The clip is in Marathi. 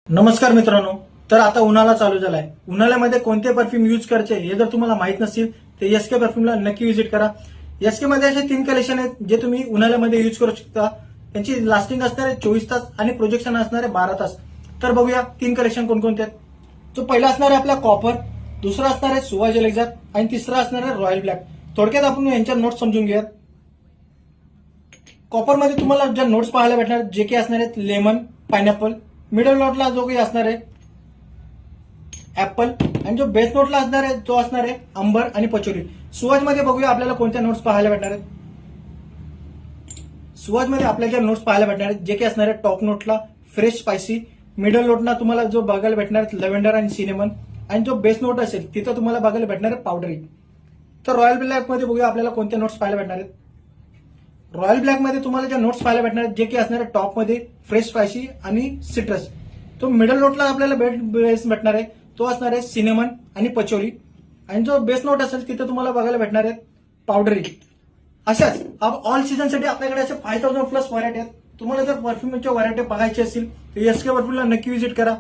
नमस्कार मित्रांनो. तर आता उन्हाळा चालू झालाय. उन्हाळ्यामध्ये कोणते परफ्यूम यूज करायचे हे जर तुम्हाला माहित नसेल तर एसके परफ्यूमला नक्की व्हिजिट करा. एसके मध्ये असे 3 कलेक्शन आहेत जे तुम्ही उन्हाळ्यामध्ये यूज करू शकता. त्यांची लास्टिंग असणार आहे 24 तास आणि प्रोजेक्शन असणार आहे 12 तास. तर बघूया 3 कलेक्शन कोणकोणते आहेत. तो पहिला असणार आहे आपला कॉपर, दुसरा असणार आहे सुवाज एलेक्झार आणि तिसरा असणार आहे रॉयल ब्लॅक. थोडक्यात आपण यांच्या नोट्स समजून घेऊयात. कॉपर मध्ये तुम्हाला ज्या नोट्स पाहायला भेटणार जे की असणार आहेत लेमन, पायनॅपल. मिडल नोटला जो काही असणार आहे ऍपल आणि जो बेस नोटला असणार आहे तो असणार आहे अंबर आणि पचोरी. सुवाज मध्ये बघूया आपल्याला कोणत्या नोट्स पाहायला भेटणार आहेत. सुवाज मध्ये आपल्याला ज्या नोट्स पाहायला भेटणार आहेत जे की असणार आहे टॉप नोटला फ्रेश स्पायसी, मिडल नोटला तुम्हाला जो बघायला भेटणार आहे लव्हेंडर आणि सिनेमन आणि जो बेस नोट असेल तिथं तुम्हाला बघायला भेटणार आहे पावडरी. तर रॉयल ब्लॅक मध्ये बघूया आपल्याला कोणत्या नोट्स पाहायला भेटणार आहेत. रॉयल ब्लॅक मध्ये तुम्हाला ज्या नोट्स पाहायला भेटणार जे की असणार आहे टॉप मध्ये फ्रेश स्पायसी आणि सिट्रस. तो मिडल नोटला आपल्याला बेस भेटणार आहे तो असणार आहे सिनेमन आणि पचोरी आणि जो बेस नोट असेल तिथे तुम्हाला बघायला भेटणार आहेत पावडरी. अशाच ऑल सीझन साठी आपल्याकडे असे 5000 प्लस व्हरायटी आहेत. तुम्हाला जर परफ्यूमच्या व्हरायटी बघायची असेल तर एसके परफ्यूमला नक्की व्हिजिट करा.